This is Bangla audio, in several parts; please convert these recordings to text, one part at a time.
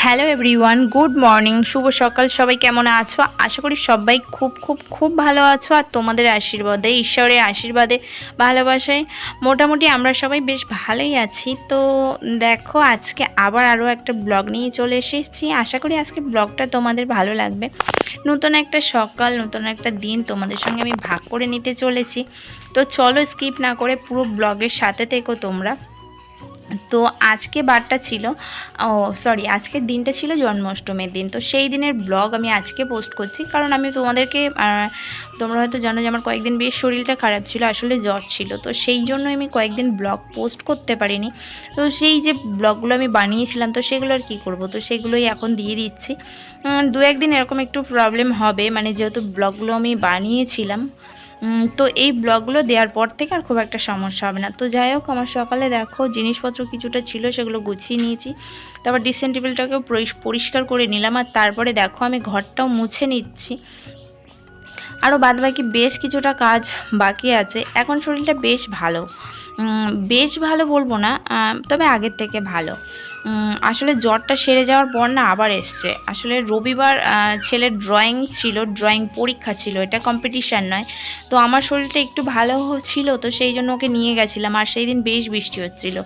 হ্যালো এভরিওয়ান, গুড মর্নিং, শুভ সকাল। সবাই কেমন আছো? আশা করি সবাই খুব খুব খুব ভালো আছো। আর তোমাদের আশীর্বাদে, ঈশ্বরের আশীর্বাদে, ভালোবাসায় মোটামুটি আমরা সবাই বেশ ভালোই আছি। তো দেখো, আজকে আবার আরও একটা ব্লগ নিয়ে চলে এসেছি। আশা করি আজকে ব্লগটা তোমাদের ভালো লাগবে। নতুন একটা সকাল, নতুন একটা দিন তোমাদের সঙ্গে আমি ভাগ করে নিতে চলেছি। তো চলো, স্কিপ না করে পুরো ব্লগের সাথে থেকো তোমরা। তো আজকে বারটা ছিল, আজকের দিনটা ছিল জন্মাষ্টমীর দিন। তো সেই দিনের ব্লগ আমি আজকে পোস্ট করছি, কারণ আমি তোমাদেরকে তোমরা হয়তো জানো যে আমার কয়েকদিন বেশ শরীরটা খারাপ ছিল, আসলে জ্বর ছিল। তো সেই জন্য আমি কয়েকদিন ব্লগ পোস্ট করতে পারিনি। তো সেই যে ব্লগগুলো আমি বানিয়েছিলাম, তো সেগুলো আর কী করবো, তো সেগুলোই এখন দিয়ে দিচ্ছি। দু একদিন এরকম একটু প্রবলেম হবে, মানে যেহেতু ব্লগগুলো আমি বানিয়েছিলাম। তো এই ব্লগগুলো দেওয়ার পর থেকে আর খুব একটা সমস্যা হবে না। তো যাই হোক, আমার সকালে দেখো জিনিসপত্র কিছুটা ছিল, সেগুলো গুছিয়ে নিয়েছি। তারপর ড্রেসিং টেবিলটাকেও পরিষ্কার করে নিলাম। আর তারপরে দেখো আমি ঘরটাও মুছে নিচ্ছি। আরও বাদবাকি বেশ কিছুটা কাজ বাকি আছে। এখন শরীরটা বেশ ভালো বলবো না, তবে আগের থেকে ভালো। আসলে জ্বরটা সেরে যাওয়ার পর না আবার এসছে। আসলে রবিবার ছেলের ড্রয়িং পরীক্ষা ছিল, এটা কম্পিটিশান নয়। তো আমার শরীরটা একটু ভালো ছিল, তো সেই জন্য ওকে নিয়ে গেছিলাম। আর সেই দিন বেশ বৃষ্টি হচ্ছিল,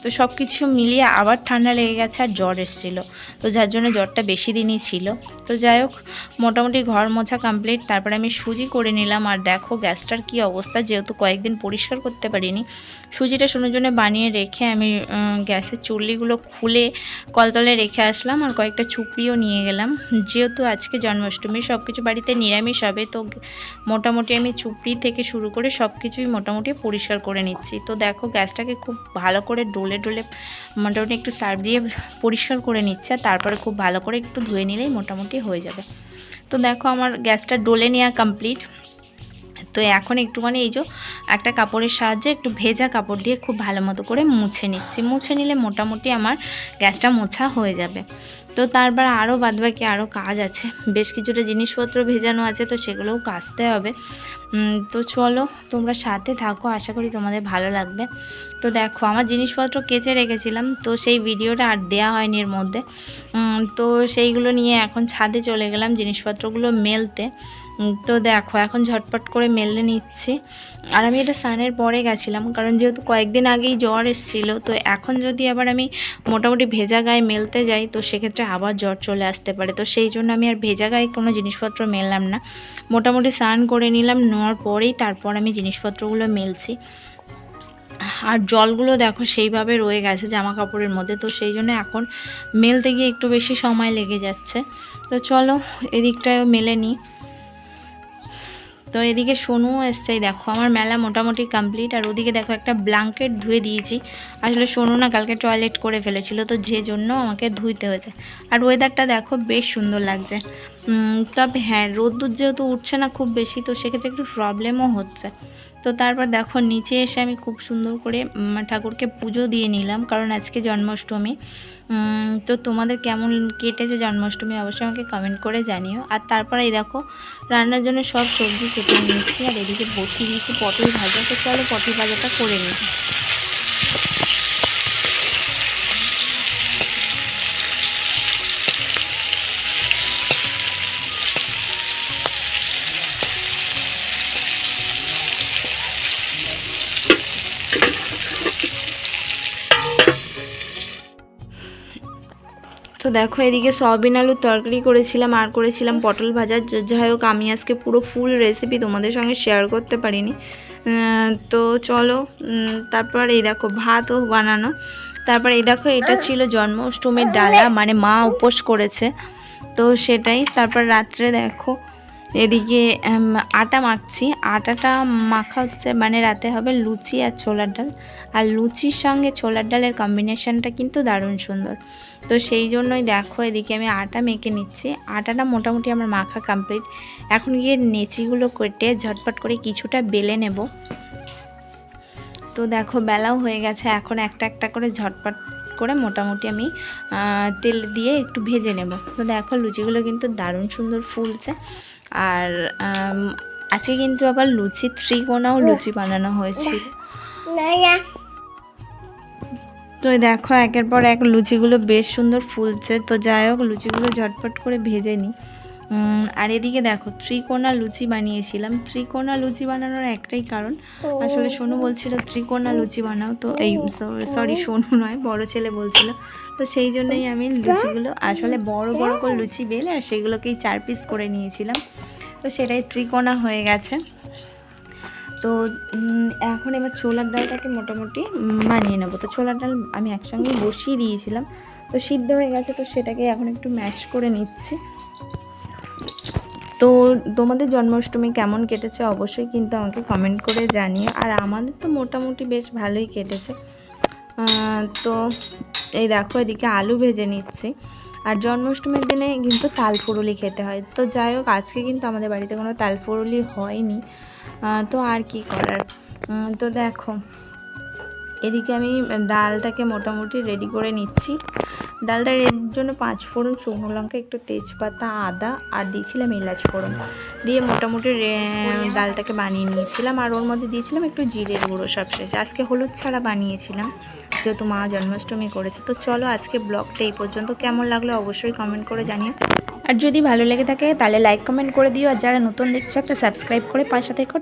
তো সব কিছু মিলিয়ে আবার ঠান্ডা লেগে গেছে আর জ্বর এসেছিলো। তো যার জন্য জ্বরটা বেশি দিনই ছিল। তো যাই হোক, মোটামুটি ঘর মোছা কমপ্লিট। তারপরে আমি সুজি করে নিলাম। আর দেখো গ্যাসটার কি অবস্থা, যেহেতু কয়েকদিন পরিষ্কার করতে পারিনি। সুজিটা শোনার জন্য বানিয়ে রেখে আমি গ্যাসের চুল্লিগুলো খুলে কলতলে রেখে আসলাম। আর কয়েকটা চুপড়িও নিয়ে গেলাম, যেহেতু আজকে জন্মাষ্টমী, সব কিছু বাড়িতে নিরামিষ হবে। তো মোটামুটি আমি চুপড়ি থেকে শুরু করে সব কিছুই মোটামুটি পরিষ্কার করে নিচ্ছি। তো দেখো গ্যাসটাকে খুব ভালো করে ডলে মোটামুটি একটু সার্ফ দিয়ে পরিষ্কার করে নিচ্ছে। আর তারপরে খুব ভালো করে একটু ধুয়ে নিলেই মোটামুটি হয়ে যাবে। তো দেখো আমার গ্যাসটা ডলে নেওয়া কমপ্লিট। তো এখন একটুখানি এই যে একটা কাপড়ের সাহায্যে একটু ভেজা কাপড় দিয়ে খুব ভালো মতো করে মুছে নিচ্ছি। মুছে নিলে মোটামুটি আমার গ্যাসটা মোছা হয়ে যাবে। তো তারপর আরও বাদবাকি আরও কাজ আছে, বেশ কিছুটা জিনিসপত্র ভেজানো আছে, তো সেগুলোও কাচতে হবে। তো চলো তোমরা সাথে থাকো, আশা করি তোমাদের ভালো লাগবে। তো দেখো আমার জিনিসপত্র কেচে রেখেছিলাম, তো সেই ভিডিওটা আর দেওয়া হয়নি এর মধ্যে। তো সেইগুলো নিয়ে এখন ছাদে চলে গেলাম জিনিসপত্রগুলো মেলতে। তো দেখো এখন ঝটপট করে মেলে নিচ্ছি। আর আমি এটা স্নানের পরে গেছিলাম, কারণ যেহেতু কয়েকদিন আগেই জ্বর এসেছিলো। তো এখন যদি আবার আমি মোটামুটি ভেজা গায়ে মেলতে যাই, তো সেক্ষেত্রে আবার জ্বর চলে আসতে পারে। তো সেই জন্য আমি আর ভেজা গায়ে কোনো জিনিসপত্র মেললাম না, মোটামুটি স্নান করে নিলাম। নেওয়ার পরেই তারপর আমি জিনিসপত্রগুলো মেলছি। আর জলগুলো দেখো সেইভাবে রয়ে গেছে জামা কাপড়ের মধ্যে, তো সেই জন্য এখন মেলতে গিয়ে একটু বেশি সময় লেগে যাচ্ছে। তো চলো এদিকটাও মেলে নিই। তো এদিকে সোনুও এসছে, দেখো আমার মেলা মোটামুটি কমপ্লিট। আর ওদিকে দেখো একটা ব্ল্যাঙ্কেট ধুয়ে দিয়েছি। আসলে সোনু না কালকে টয়লেট করে ফেলেছিল, তো যে জন্য আমাকে ধুইতে হয়েছে। আর ওয়েদারটা দেখো বেশ সুন্দর লাগছে। তবে হ্যাঁ, রোদ্দুর যেহেতু উঠছে না খুব বেশি, তো সেক্ষেত্রে একটু প্রবলেমও হচ্ছে। তো তারপর দেখো নিচে এসে আমি খুব সুন্দর করে ঠাকুরকে পুজো দিয়ে নিলাম, কারণ আজকে জন্মাষ্টমী। তো তোমাদের কেমন কেটেছে জন্মাষ্টমী অবশ্যই আমাকে কমেন্ট করে জানিও। আর তারপরে এই দেখো রান্নার জন্য সব সবজি কেটে নিয়েছি। আর এদিকে বসিয়ে দিয়েছি পটল ভাজা। তো চলো পটল ভাজাটা করে নিই। তো দেখো এদিকে সয়াবিন আলুর তরকারি করেছিলাম, আর করেছিলাম পটল ভাজা। যাই হোক, আমি আজকে পুরো ফুল রেসিপি তোমাদের সঙ্গে শেয়ার করতে পারিনি। তো চলো তারপর এই দেখো ভাতও বানানো। তারপর এই দেখো এটা ছিল জন্মাষ্টমীর ডালা, মানে মা উপোস করেছে, তো সেটাই। তারপর রাত্রে দেখো এদিকে আটা মাখছি। আটাটা মাখা হচ্ছে, মানে রাতে হবে লুচি আর ছোলার ডাল। আর লুচির সঙ্গে ছোলার ডালের কম্বিনেশানটা কিন্তু দারুণ সুন্দর। তো সেই জন্যই দেখো এদিকে আমি আটা মেখে নিচ্ছি। আটাটা মোটামুটি আমার মাখা কমপ্লিট। এখন গিয়ে নেচিগুলো কেটে ঝটপট করে কিছুটা বেলে নেব। তো দেখো বেলাও হয়ে গেছে, এখন একটা একটা করে ঝটপট করে মোটামুটি আমি তেল দিয়ে একটু ভেজে নেব। তো দেখো লুচিগুলো কিন্তু দারুণ সুন্দর ফুলছে। আর আজকে কিন্তু আবার লুচি ত্রিকোণাও লুচি বানানো হয়েছিল। তো এই দেখো একের পর এক লুচিগুলো বেশ সুন্দর ফুলছে। তো যাই হোক লুচিগুলো ঝটপট করে ভেজে নিই। আর এদিকে দেখো ত্রিকোণা লুচি বানিয়েছিলাম। ত্রিকোণা লুচি বানানোর একটাই কারণ, আসলে সোনু বলছিল ত্রিকোণা লুচি বানাও, তো এই সরি সোনু নয়, বড় ছেলে বলছিল। তো সেই জন্যই আমি লুচিগুলো আসলে বড় বড় করে লুচি বেলে আর সেগুলোকেই 4 পিস করে নিয়েছিলাম। তো সেটাই ত্রিকোণা হয়ে গেছে। তো এখন এবার ছোলার ডালটাকে মোটামুটি বানিয়ে নেবো। তো ছোলার ডাল আমি একসঙ্গে বসিয়ে দিয়েছিলাম, তো সিদ্ধ হয়ে গেছে। তো সেটাকে এখন একটু ম্যাশ করে নিচ্ছি। তো তোমাদের জন্মাষ্টমী কেমন কেটেছে অবশ্যই কিন্তু আমাকে কমেন্ট করে জানিও। আর আমাদের তো মোটামুটি বেশ ভালোই কেটেছে। তো এই দেখো এদিকে আলু ভেজে নিচ্ছি। আর জন্মাষ্টমীর দিনে কিন্তু তালফুরুলি খেতে হয়। তো যাই হোক আজকে কিন্তু আমাদের বাড়িতে কোনো তালফুরুলি হয়নি। তো আর কি করার। তো দেখো এদিকে আমি ডালটাকে মোটামুটি রেডি করে নিচ্ছি। ডালটা রেডির জন্য 5 ফোড়ন, শুকনো লঙ্কা, একটু তেজপাতা, আদা আর দিয়েছিলাম এলাচ ফোড়ন দিয়ে মোটামুটি ডালটাকে বানিয়ে নিয়েছিলাম। আর ওর মধ্যে দিয়েছিলাম একটু জিরের গুঁড়ো সবশেষে। আজকে হলুদ ছাড়া বানিয়েছিলাম যেহেতু মা জন্মাষ্টমী করেছে। তো চলো আজকে ব্লগটা এই পর্যন্ত। কেমন লাগলো অবশ্যই কমেন্ট করে জানিও। আর যদি ভালো লেগে থাকে তাহলে লাইক কমেন্ট করে দিও। আর যারা নতুন দেখছো একটা সাবস্ক্রাইব করে পাশে থেকো।